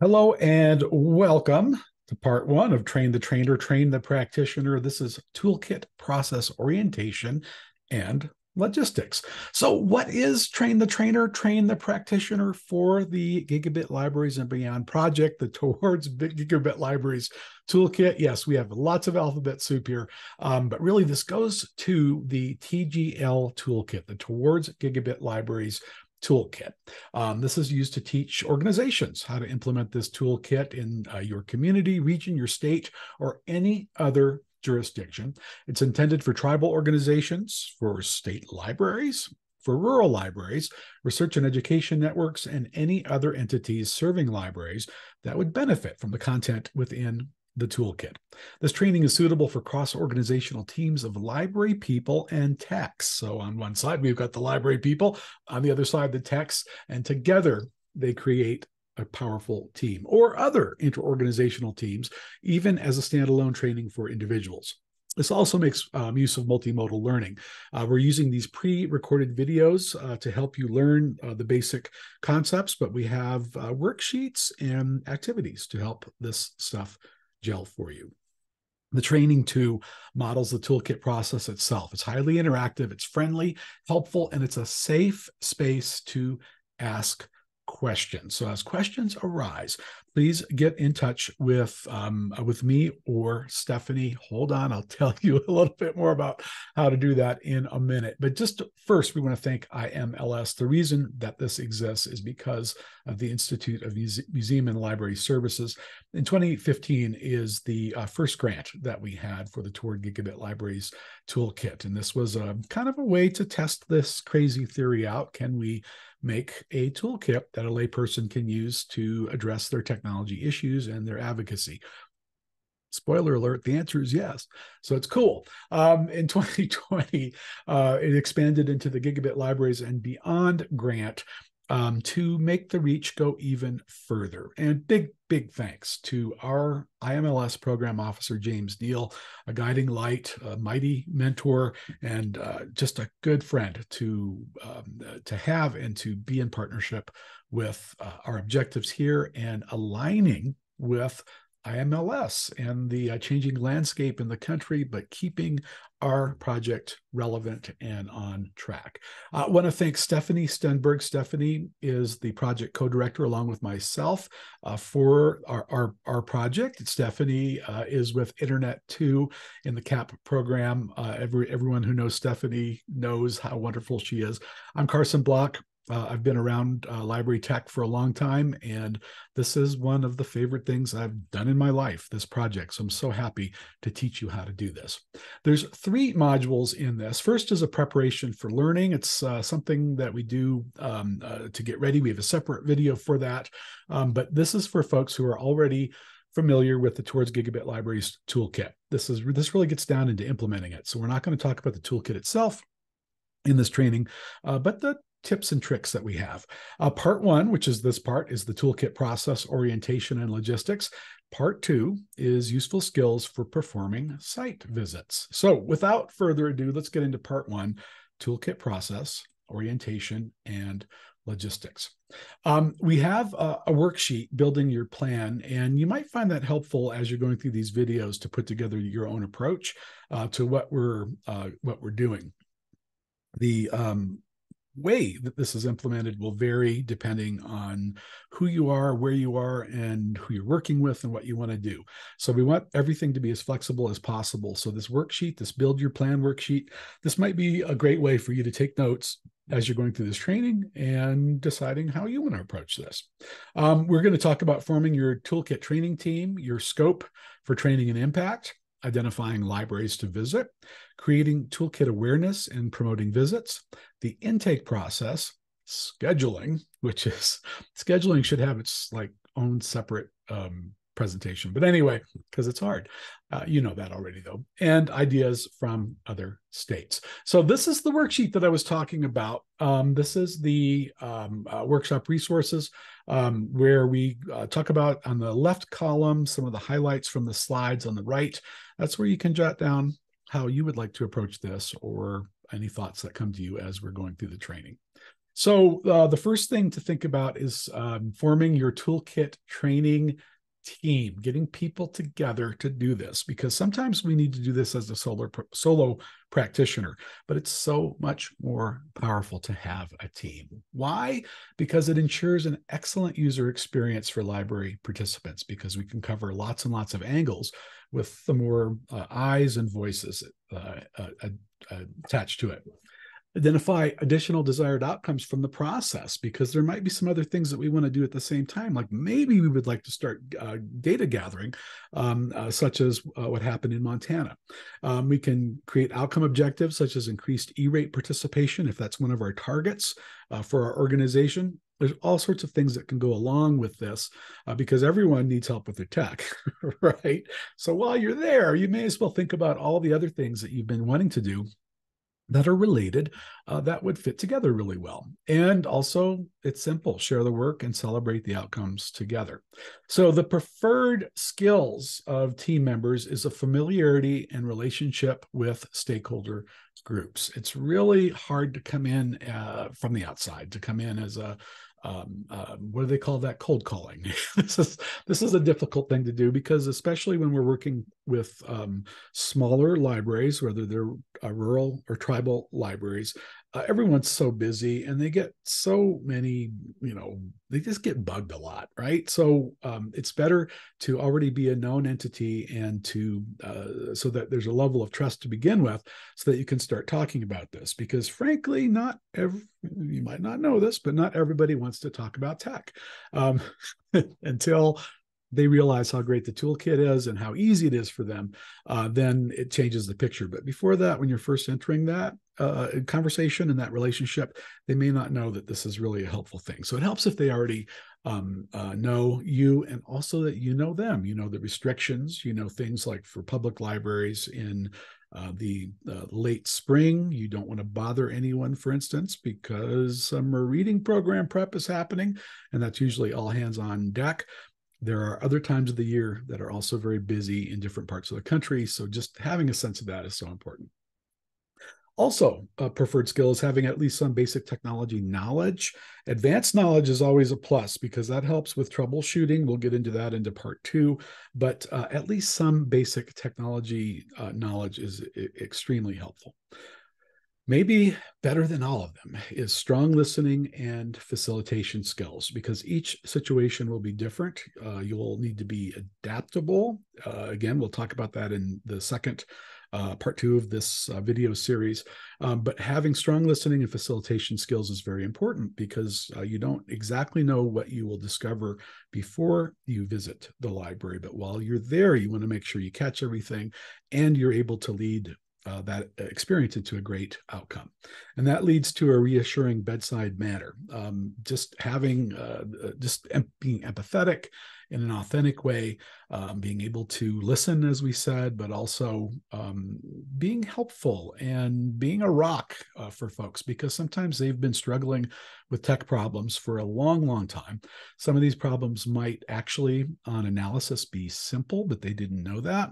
Hello and welcome to part one of Train the Trainer, Train the Practitioner. This is Toolkit Process Orientation and Logistics. So, what is Train the Trainer, Train the Practitioner for the Gigabit Libraries and Beyond project, the Towards Gigabit Libraries Toolkit? Yes, we have lots of alphabet soup here, but really this goes to the TGL Toolkit, the Towards Gigabit Libraries Toolkit. This is used to teach organizations how to implement this toolkit in your community, region, your state, or any other jurisdiction. It's intended for tribal organizations, for state libraries, for rural libraries, research and education networks, and any other entities serving libraries that would benefit from the content within the toolkit. This training is suitable for cross-organizational teams of library people and techs. So on one side, we've got the library people, on the other side, the techs, and together they create a powerful team or other interorganizational teams, even as a standalone training for individuals. This also makes use of multimodal learning. We're using these pre-recorded videos to help you learn the basic concepts, but we have worksheets and activities to help this stuff gel for you. The training too models the toolkit process itself. It's highly interactive, it's friendly, helpful, and it's a safe space to ask questions. So as questions arise, please get in touch with me or Stephanie. Hold on, I'll tell you a little bit more about how to do that in a minute. But just first, we want to thank IMLS. The reason that this exists is because of the Institute of Museum and Library Services. In 2015 is the first grant that we had for the Toward Gigabit Libraries Toolkit. And this was a kind of a way to test this crazy theory out. Can we make a toolkit that a layperson can use to address their technology issues and their advocacy? Spoiler alert, the answer is yes. So it's cool. In 2020, it expanded into the Gigabit Libraries and Beyond grant to make the reach go even further. And big thanks to our IMLS program officer, James Neal, a guiding light, a mighty mentor, and just a good friend to have and to be in partnership with our objectives here and aligning with IMLS and the changing landscape in the country, but keeping our project relevant and on track. I want to thank Stephanie Stenberg. Stephanie is the project co-director along with myself for our project. Stephanie is with Internet 2 in the CAP program. Everyone who knows Stephanie knows how wonderful she is. I'm Carson Block. I've been around library tech for a long time, and this is one of the favorite things I've done in my life, this project. So I'm so happy to teach you how to do this. There's 3 modules in this. First is a preparation for learning. It's something that we do to get ready. We have a separate video for that, but this is for folks who are already familiar with the Towards Gigabit Libraries Toolkit. This really gets down into implementing it. So we're not going to talk about the toolkit itself in this training, but the tips and tricks that we have. Part 1, which is this part, is the toolkit process, orientation, and logistics. Part 2 is useful skills for performing site visits. So without further ado, let's get into part 1, toolkit process, orientation, and logistics. We have a worksheet, building your plan, and you might find that helpful as you're going through these videos to put together your own approach to what we're doing. The way that this is implemented will vary depending on who you are, where you are, and who you're working with and what you want to do. So we want everything to be as flexible as possible. So this worksheet, this build your plan worksheet, this might be a great way for you to take notes as you're going through this training and deciding how you want to approach this. We're going to talk about forming your toolkit training team, your scope for training and impact, identifying libraries to visit, creating toolkit awareness and promoting visits, the intake process, scheduling, which is scheduling should have its own separate presentation. But anyway, because it's hard. You know that already, though. And ideas from other states. So this is the worksheet that I was talking about. This is the workshop resources where we talk about on the left column some of the highlights from the slides. On the right, that's where you can jot down how you would like to approach this or any thoughts that come to you as we're going through the training. So the first thing to think about is forming your toolkit training team, getting people together to do this, because sometimes we need to do this as a solo practitioner, but it's so much more powerful to have a team. Why? Because it ensures an excellent user experience for library participants, because we can cover lots and lots of angles with the more eyes and voices attached to it. Identify additional desired outcomes from the process, because there might be some other things that we want to do at the same time. Like maybe we would like to start data gathering, such as what happened in Montana. We can create outcome objectives such as increased E-rate participation if that's one of our targets for our organization. There's all sorts of things that can go along with this because everyone needs help with their tech, right? So while you're there, you may as well think about all the other things that you've been wanting to do that are related, that would fit together really well. And also, it's simple: share the work and celebrate the outcomes together. So the preferred skills of team members is a familiarity and relationship with stakeholder groups. It's really hard to come in from the outside, to come in as a what do they call that? Cold calling. This is a difficult thing to do, because especially when we're working with smaller libraries, whether they're rural or tribal libraries, everyone's so busy and they get so many, they just get bugged a lot, right? So it's better to already be a known entity and to so that there's a level of trust to begin with, so that you can start talking about this. Because frankly, you might not know this, but not everybody wants to talk about tech until they realize how great the toolkit is and how easy it is for them. Then it changes the picture. But before that, when you're first entering that conversation and that relationship, they may not know that this is really a helpful thing. So it helps if they already know you, and also that you know them. You know the restrictions, things like for public libraries in the late spring, you don't want to bother anyone, for instance, because summer reading program prep is happening, and that's usually all hands on deck. There are other times of the year that are also very busy in different parts of the country. So just having a sense of that is so important. Also, a preferred skill is having at least some basic technology knowledge. Advanced knowledge is always a plus, because that helps with troubleshooting. We'll get into that into part 2, but at least some basic technology knowledge is extremely helpful. Maybe better than all of them is strong listening and facilitation skills, because each situation will be different. You'll need to be adaptable. Again, we'll talk about that in the second part 2 of this video series. But having strong listening and facilitation skills is very important, because you don't exactly know what you will discover before you visit the library. But while you're there, you want to make sure you catch everything and you're able to lead that experience into a great outcome. And that leads to a reassuring bedside manner. Just having, being empathetic in an authentic way, being able to listen, as we said, but also being helpful and being a rock for folks, because sometimes they've been struggling with tech problems for a long, long time. Some of these problems might actually, on analysis, be simple, but they didn't know that.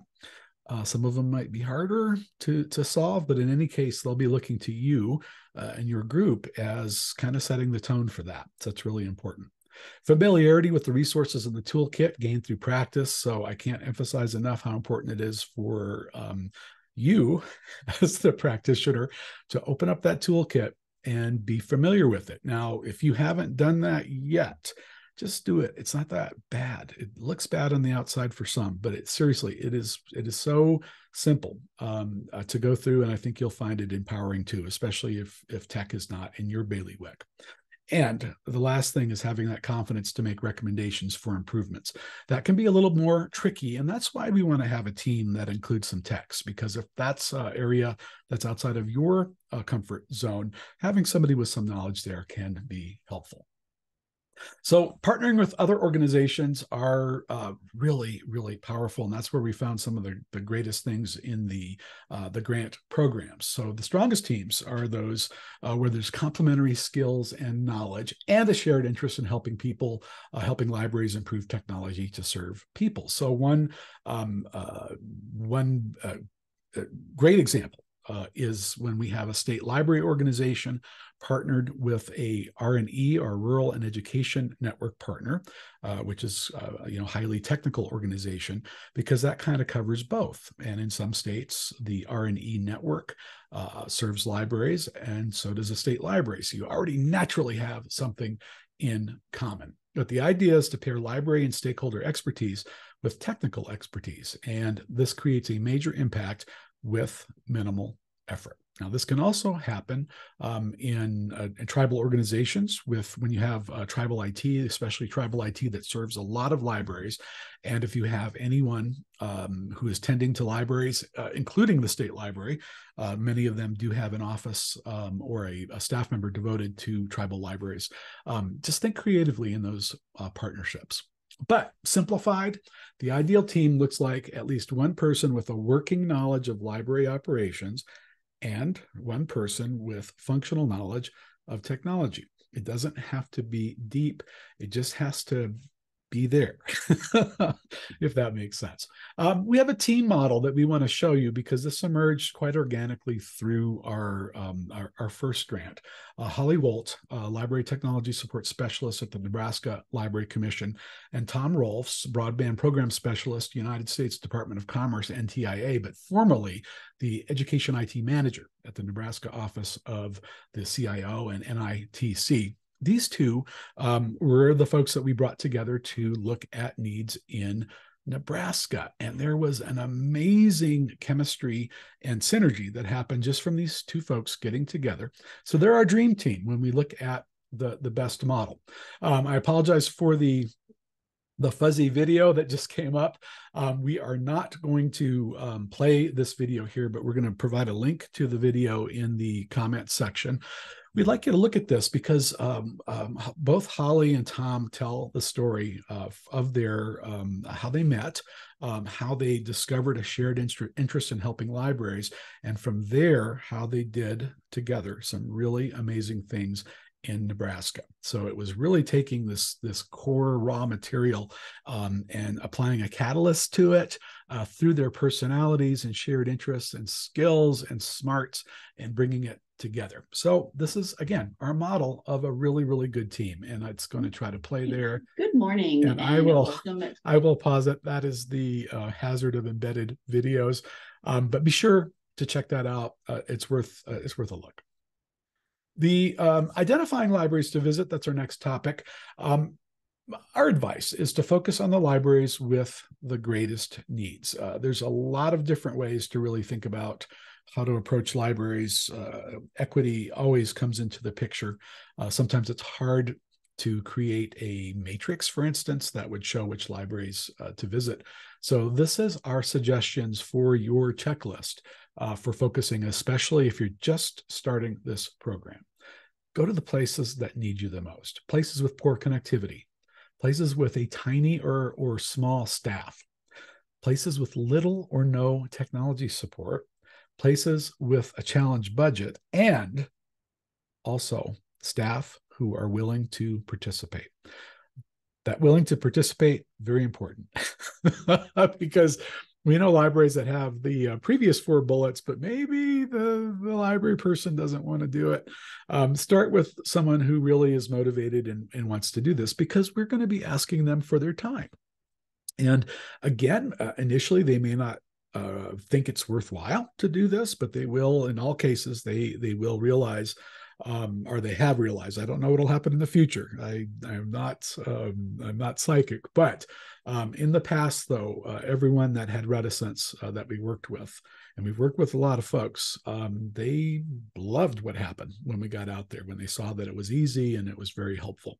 Some of them might be harder to solve, but in any case, they'll be looking to you and your group as kind of setting the tone for that. So it's really important. Familiarity with the resources in the toolkit gained through practice. So I can't emphasize enough how important it is for you as the practitioner to open up that toolkit and be familiar with it. Now, if you haven't done that yet, just do it. It's not that bad. It looks bad on the outside for some, but it is so simple to go through, and I think you'll find it empowering too, especially if tech is not in your bailiwick. And the last thing is having that confidence to make recommendations for improvements. That can be a little more tricky, and that's why we want to have a team that includes some techs, because if that's an area that's outside of your comfort zone, having somebody with some knowledge there can be helpful. So partnering with other organizations are really, really powerful. And that's where we found some of the greatest things in the grant programs. So the strongest teams are those where there's complementary skills and knowledge and a shared interest in helping people, helping libraries improve technology to serve people. So one great example is when we have a state library organization partnered with a R&E, or Rural and Education Network partner, which is highly technical organization, because that kind of covers both. And in some states, the R&E network serves libraries, and so does the state library. So you already naturally have something in common. But the idea is to pair library and stakeholder expertise with technical expertise, and this creates a major impact with minimal effort. Now, this can also happen in tribal organizations when you have tribal IT, especially tribal IT that serves a lot of libraries. And if you have anyone who is tending to libraries, including the state library, many of them do have an office or a staff member devoted to tribal libraries. Just think creatively in those partnerships. But simplified, the ideal team looks like at least one person with a working knowledge of library operations and one person with functional knowledge of technology. It doesn't have to be deep. It just has to be there, if that makes sense. We have a team model that we want to show you because this emerged quite organically through our first grant. Holly Wolt, Library Technology Support Specialist at the Nebraska Library Commission, and Tom Rolfs, Broadband Program Specialist, United States Department of Commerce, NTIA, but formerly the Education IT Manager at the Nebraska Office of the CIO and NITC. These two were the folks that we brought together to look at needs in Nebraska. And there was an amazing chemistry and synergy that happened just from these two folks getting together. So they're our dream team when we look at the best model. I apologize for the fuzzy video that just came up. We are not going to play this video here, but we're going to provide a link to the video in the comment section. We'd like you to look at this because both Holly and Tom tell the story of their how they met, how they discovered a shared interest in helping libraries, and from there, how they did together some really amazing things in Nebraska. So it was really taking this core raw material and applying a catalyst to it through their personalities and shared interests and skills and smarts, and bringing it together. So this is, again, our model of a really, really good team. And it's going to try to play there. Good morning. And I will pause it. That is the hazard of embedded videos. But be sure to check that out. It's worth a look. The identifying libraries to visit, that's our next topic. Our advice is to focus on the libraries with the greatest needs. There's a lot of different ways to really think about how to approach libraries. Equity always comes into the picture. Sometimes it's hard to create a matrix, for instance, that would show which libraries to visit. So this is our suggestions for your checklist for focusing, especially if you're just starting this program. Go to the places that need you the most, places with poor connectivity, places with a tiny or small staff, places with little or no technology support, places with a challenged budget, and also staff who are willing to participate. That willing to participate, very important, because we know libraries that have the previous 4 bullets, but maybe the library person doesn't want to do it. Start with someone who really is motivated and wants to do this, because we're going to be asking them for their time. And again, initially, they may not think it's worthwhile to do this, but they will, in all cases, they will realize, or they have realized. I don't know what'll happen in the future. I'm not psychic, but in the past, though, everyone that had reticence that we worked with, and we've worked with a lot of folks, they loved what happened when we got out there, when they saw that it was easy and it was very helpful.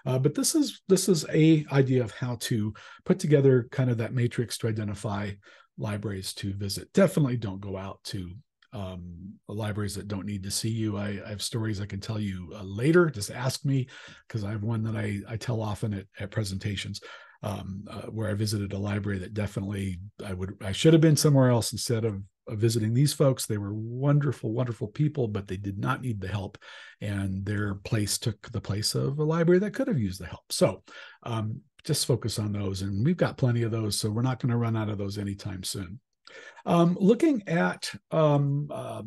But this is a idea of how to put together kind of that matrix to identify libraries to visit. Definitely don't go out to libraries that don't need to see you. I have stories I can tell you later. Just ask me, because I have one that I tell often at presentations where I visited a library that definitely I should have been somewhere else instead of visiting these folks. They were wonderful, wonderful people, but they did not need the help, and their place took the place of a library that could have used the help. So just focus on those, and we've got plenty of those, so we're not going to run out of those anytime soon. Looking at how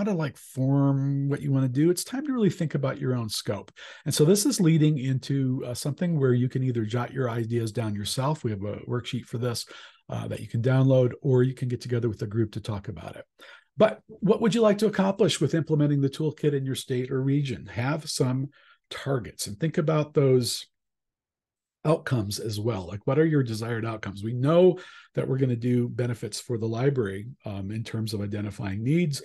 to like form what you want to do, it's time to really think about your own scope. And so this is leading into something where you can either jot your ideas down yourself. We have a worksheet for this that you can download, or you can get together with a group to talk about it. But what would you like to accomplish with implementing the toolkit in your state or region? Have some targets and think about those outcomes as well. Like, what are your desired outcomes? We know that we're going to do benefits for the library in terms of identifying needs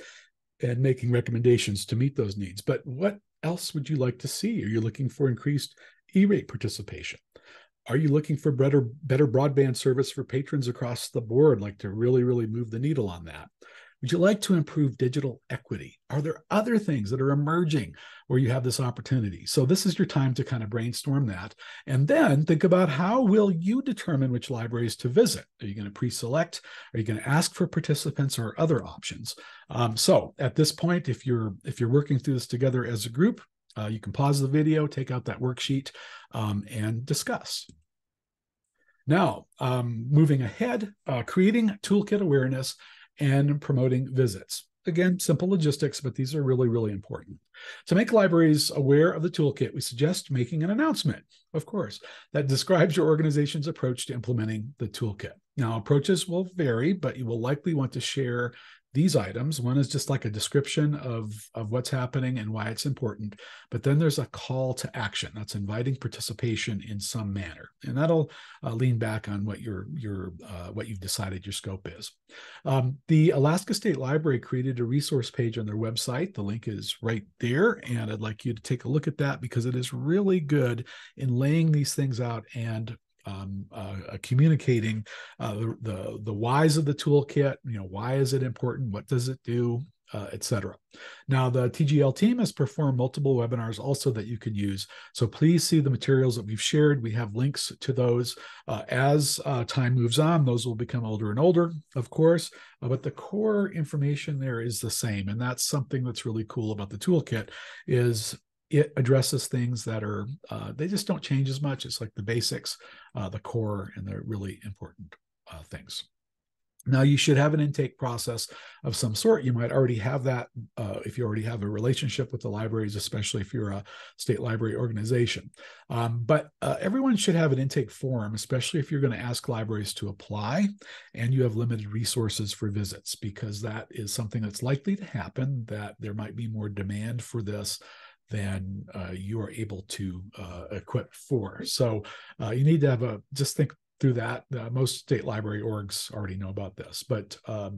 and making recommendations to meet those needs. But what else would you like to see? Are you looking for increased E-rate participation? Are you looking for better broadband service for patrons across the board, like to really, really move the needle on that? Would you like to improve digital equity? Are there other things that are emerging where you have this opportunity? So this is your time to kind of brainstorm that. And then think about, how will you determine which libraries to visit? Are you going to pre-select? Are you going to ask for participants, or other options? So at this point, if you're working through this together as a group, you can pause the video, take out that worksheet, and discuss. Now, moving ahead, creating toolkit awareness and promoting visits. Again, simple logistics, but these are really, really important. To make libraries aware of the toolkit, we suggest making an announcement, of course, that describes your organization's approach to implementing the toolkit. Now, approaches will vary, but you will likely want to share these items. One is just like a description of what's happening and why it's important. But then there's a call to action. That's inviting participation in some manner. And that'll lean back on what what you've decided your scope is. The Alaska State Library created a resource page on their website. The link is right there. And I'd like you to take a look at that, because it is really good in laying these things out and communicating the whys of the toolkit. Why is it important? What does it do? Etc. Now, the TGL team has performed multiple webinars also that you can use. So please see the materials that we've shared. We have links to those. As time moves on, those will become older and older, of course, but the core information there is the same. And that's something that's really cool about the toolkit, is it addresses things that are, they just don't change as much. It's like the basics, the core, and the really important things. Now, you should have an intake process of some sort. You might already have that if you already have a relationship with the libraries, especially if you're a state library organization. But everyone should have an intake form, especially if you're going to ask libraries to apply and you have limited resources for visits, because that is something that's likely to happen, that there might be more demand for this than you are able to equip for. So you need to have just think through that. Most state library orgs already know about this, but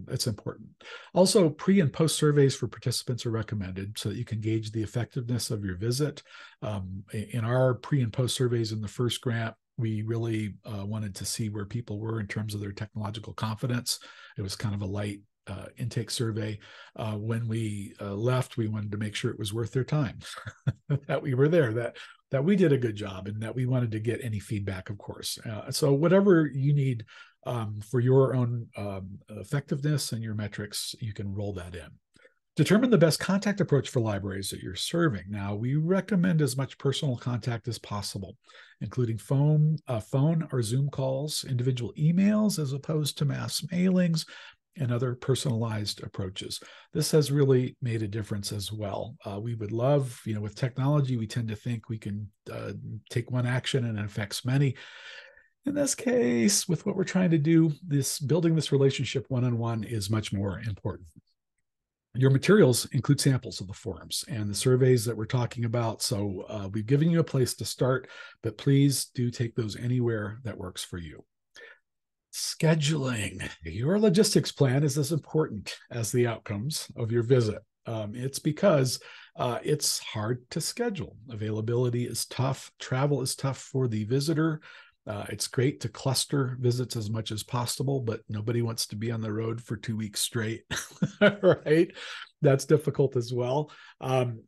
it's important. Also, pre and post surveys for participants are recommended so that you can gauge the effectiveness of your visit. In our pre and post surveys in the first grant, we really wanted to see where people were in terms of their technological confidence. It was kind of a light intake survey. When we left, we wanted to make sure it was worth their time, that we were there, that we did a good job, and that we wanted to get any feedback, of course. So whatever you need for your own effectiveness and your metrics, you can roll that in. Determine the best contact approach for libraries that you're serving. Now, we recommend as much personal contact as possible, including phone or Zoom calls, individual emails as opposed to mass mailings, and other personalized approaches. This has really made a difference as well. We would love, with technology, we tend to think we can take one action and it affects many. In this case, with what we're trying to do, building this relationship one-on-one is much more important. Your materials include samples of the forums and the surveys that we're talking about. So we've given you a place to start, but please do take those anywhere that works for you. Scheduling. Your logistics plan is as important as the outcomes of your visit. It's because it's hard to schedule. Availability is tough. Travel is tough for the visitor. It's great to cluster visits as much as possible, but nobody wants to be on the road for 2 weeks straight, right? That's difficult as well.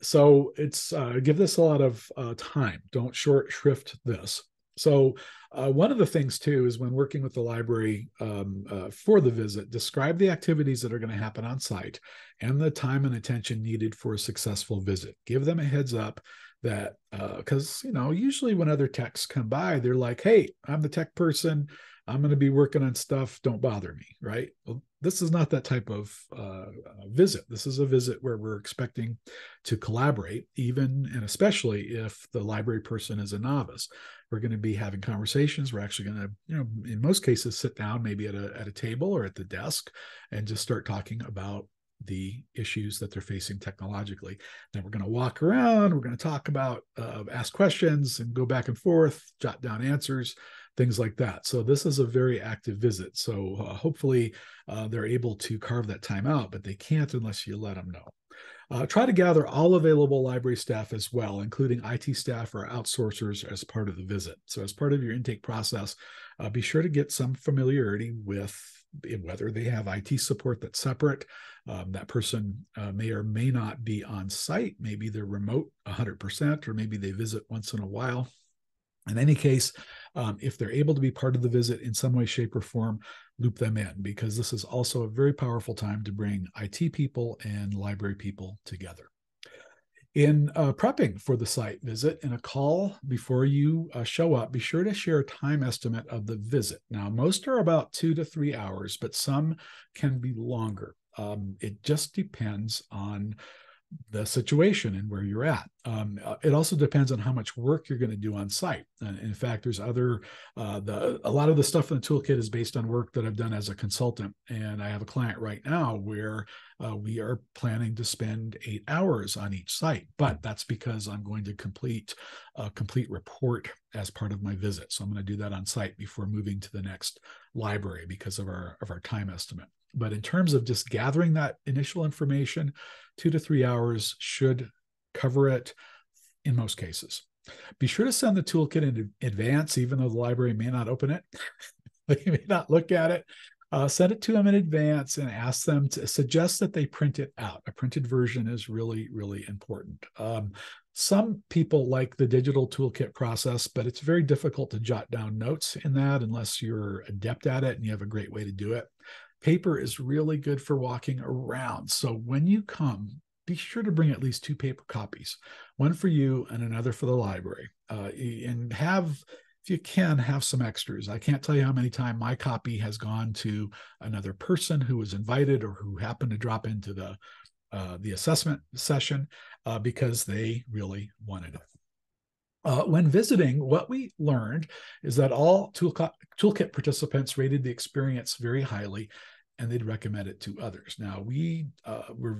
So it's give this a lot of time. Don't short shrift this. So one of the things, too, is when working with the library for the visit, describe the activities that are going to happen on site and the time and attention needed for a successful visit. Give them a heads up that, because, usually when other techs come by, they're like, hey, I'm the tech person. I'm going to be working on stuff. Don't bother me, right? Well, this is not that type of visit. This is a visit where we're expecting to collaborate, even and especially if the library person is a novice. We're going to be having conversations. We're actually going to, in most cases, sit down maybe at a table or at the desk and just start talking about the issues that they're facing technologically. Then we're going to walk around. We're going to talk about, ask questions and go back and forth, jot down answers, things like that. So this is a very active visit. So hopefully they're able to carve that time out, but they can't unless you let them know. Try to gather all available library staff as well, including IT staff or outsourcers as part of the visit. So as part of your intake process, be sure to get some familiarity with whether they have IT support that's separate. That person may or may not be on site. Maybe they're remote 100%, or maybe they visit once in a while. In any case, if they're able to be part of the visit in some way, shape, or form, loop them in, because this is also a very powerful time to bring IT people and library people together. In prepping for the site visit and a call before you show up, be sure to share a time estimate of the visit. Now, most are about 2 to 3 hours, but some can be longer. It just depends on the situation and where you're at. It also depends on how much work you're going to do on site. And in fact, there's a lot of the stuff in the toolkit is based on work that I've done as a consultant. And I have a client right now where we are planning to spend 8 hours on each site, but that's because I'm going to complete a complete report as part of my visit. So I'm going to do that on site before moving to the next library because of our time estimate. But in terms of just gathering that initial information, 2 to 3 hours should cover it in most cases. Be sure to send the toolkit in advance, even though the library may not open it. They may not look at it. Send it to them in advance and ask them to suggest that they print it out. A printed version is really, really important. Some people like the digital toolkit process, but it's very difficult to jot down notes in that unless you're adept at it and you have a great way to do it. Paper is really good for walking around. So when you come, be sure to bring at least 2 paper copies, one for you and another for the library. And if you can, have some extras. I can't tell you how many times my copy has gone to another person who was invited or who happened to drop into the assessment session because they really wanted it. When visiting, what we learned is that all toolkit participants rated the experience very highly, and they'd recommend it to others. Now, we were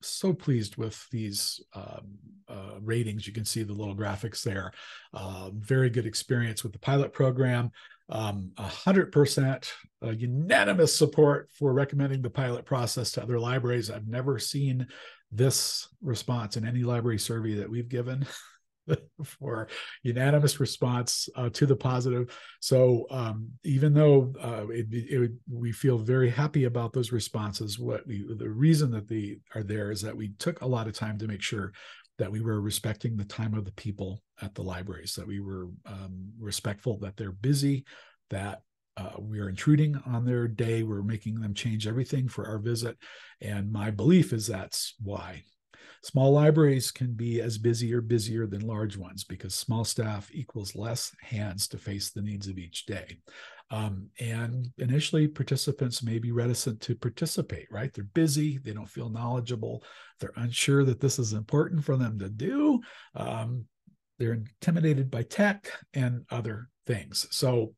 so pleased with these ratings. You can see the little graphics there. Very good experience with the pilot program. 100% unanimous support for recommending the pilot process to other libraries. I've never seen this response in any library survey that we've given. For unanimous response to the positive. So even though we feel very happy about those responses, the reason that they are there is that we took a lot of time to make sure that we were respecting the time of the people at the libraries, that we were respectful that they're busy, that we're intruding on their day, we're making them change everything for our visit. And my belief is that's why. Small libraries can be as busy or busier than large ones because small staff equals less hands to face the needs of each day. And initially, participants may be reticent to participate, right? They're busy, they don't feel knowledgeable, they're unsure that this is important for them to do. They're intimidated by tech and other things. So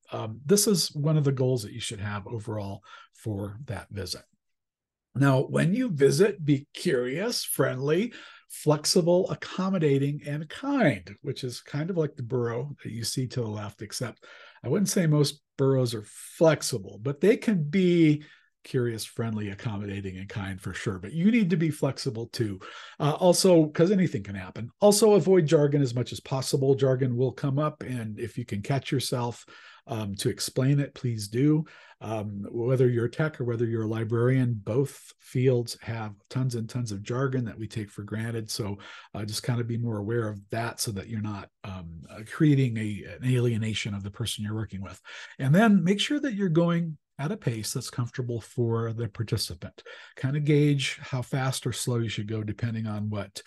this is one of the goals that you should have overall for that visit. Now, when you visit, be curious, friendly, flexible, accommodating, and kind, which is kind of like the burro that you see to the left, except I wouldn't say most burros are flexible, but they can be curious, friendly, accommodating, and kind for sure. But you need to be flexible too. Also, because anything can happen. Also, avoid jargon as much as possible. Jargon will come up, and if you can catch yourself to explain it, please do. Whether you're a tech or whether you're a librarian, both fields have tons and tons of jargon that we take for granted. So just kind of be more aware of that so that you're not creating an alienation of the person you're working with. And then make sure that you're going at a pace that's comfortable for the participant. Kind of gauge how fast or slow you should go depending on what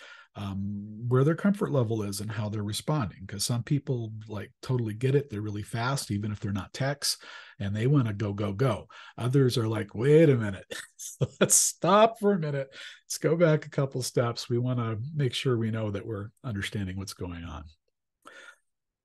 where their comfort level is and how they're responding. Because some people like totally get it. They're really fast, even if they're not techs, and they want to go, go, go. Others are like, wait a minute, let's stop for a minute. Let's go back a couple steps. We want to make sure we know that we're understanding what's going on.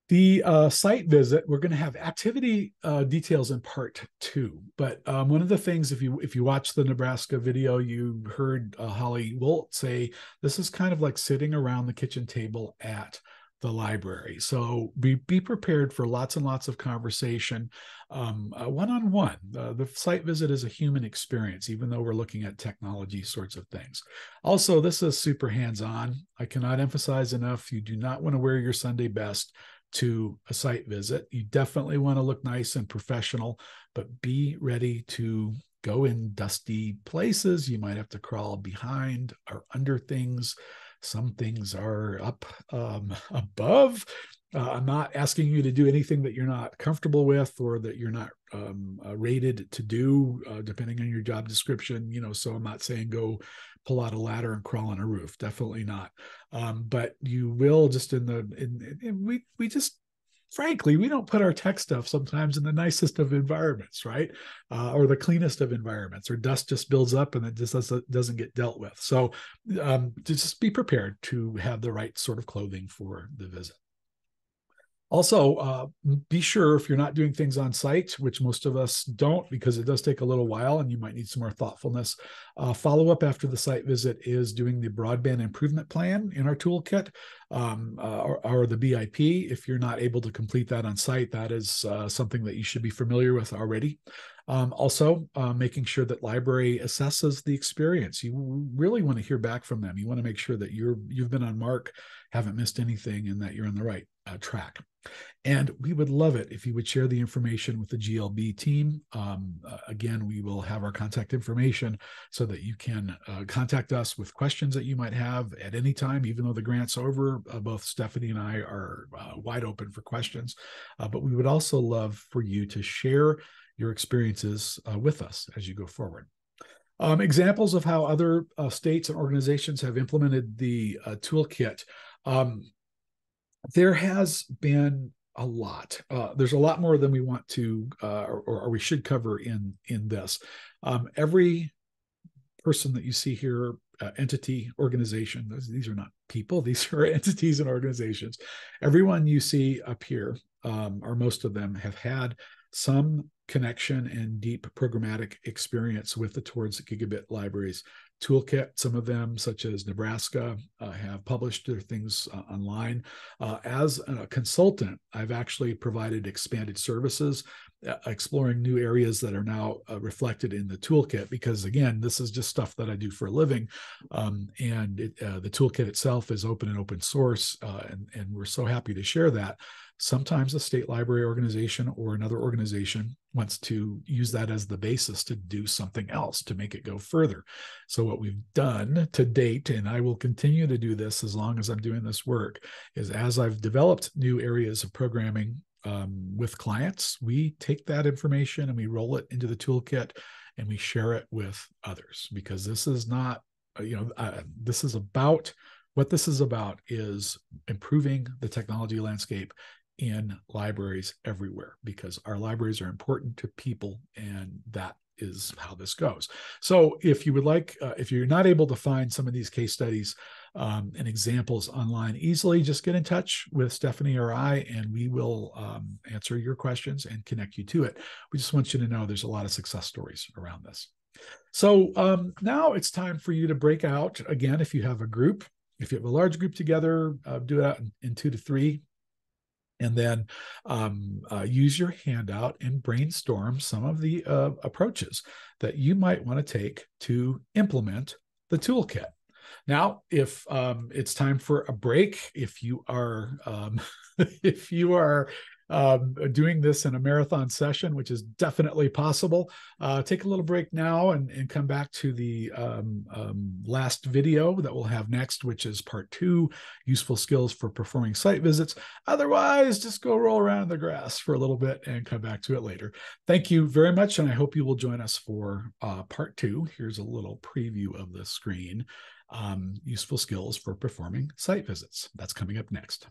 The site visit, we're going to have activity details in part 2. But one of the things, if you watch the Nebraska video, you heard Holly Wolt say this is kind of like sitting around the kitchen table at the library. So be prepared for lots and lots of conversation, one-on-one. The site visit is a human experience, even though we're looking at technology sorts of things. Also, this is super hands-on. I cannot emphasize enough, you do not want to wear your Sunday best to a site visit. You definitely want to look nice and professional, but be ready to go in dusty places. You might have to crawl behind or under things. Some things are up above. I'm not asking you to do anything that you're not comfortable with or that you're not rated to do, depending on your job description. So I'm not saying go pull out a ladder and crawl on a roof. Definitely not. But you will just we just, frankly, we don't put our tech stuff sometimes in the nicest of environments, right? Or the cleanest of environments, or dust just builds up and it just doesn't get dealt with. So just be prepared to have the right sort of clothing for the visit. Also, be sure if you're not doing things on site, which most of us don't because it does take a little while and you might need some more thoughtfulness, follow up after the site visit is doing the broadband improvement plan in our toolkit, or the BIP. If you're not able to complete that on site, that is something that you should be familiar with already. Also, making sure that library assesses the experience. You really want to hear back from them. You want to make sure that you've been on mark, haven't missed anything, and that you're on the right track. And we would love it if you would share the information with the GLB team. Again, we will have our contact information so that you can contact us with questions that you might have at any time. Even though the grant's over, both Stephanie and I are wide open for questions. But we would also love for you to share your experiences with us as you go forward. Examples of how other states and organizations have implemented the toolkit. There has been a lot. There's a lot more than we want to, or we should cover in this. Every person that you see here, entity, organization, these are not people, these are entities and organizations. Everyone you see up here, or most of them, have had some connection and deep programmatic experience with the Towards Gigabit Libraries toolkit. Some of them, such as Nebraska, have published their things online. As a consultant, I've actually provided expanded services, exploring new areas that are now reflected in the toolkit, because again, this is just stuff that I do for a living. And the toolkit itself is open and open source, and we're so happy to share that. Sometimes a state library organization or another organization wants to use that as the basis to do something else, to make it go further. So what we've done to date, and I will continue to do this as long as I'm doing this work, is as I've developed new areas of programming with clients, we take that information and we roll it into the toolkit and we share it with others, because this is not, this is about, what this is about is improving the technology landscape in libraries everywhere, because our libraries are important to people, and that is how this goes. So if you would like, if you're not able to find some of these case studies and examples online easily, just get in touch with Stephanie or I, and we will answer your questions and connect you to it. We just want you to know there's a lot of success stories around this. So now it's time for you to break out. Again, if you have a group, if you have a large group together, do it in 2 to 3. And then use your handout and brainstorm some of the approaches that you might want to take to implement the toolkit. Now, if it's time for a break, if you are doing this in a marathon session, which is definitely possible. Take a little break now and come back to the last video that we'll have next, which is part 2, useful skills for performing site visits. Otherwise, just go roll around in the grass for a little bit and come back to it later. Thank you very much, and I hope you will join us for part 2. Here's a little preview of the screen. Useful skills for performing site visits. That's coming up next.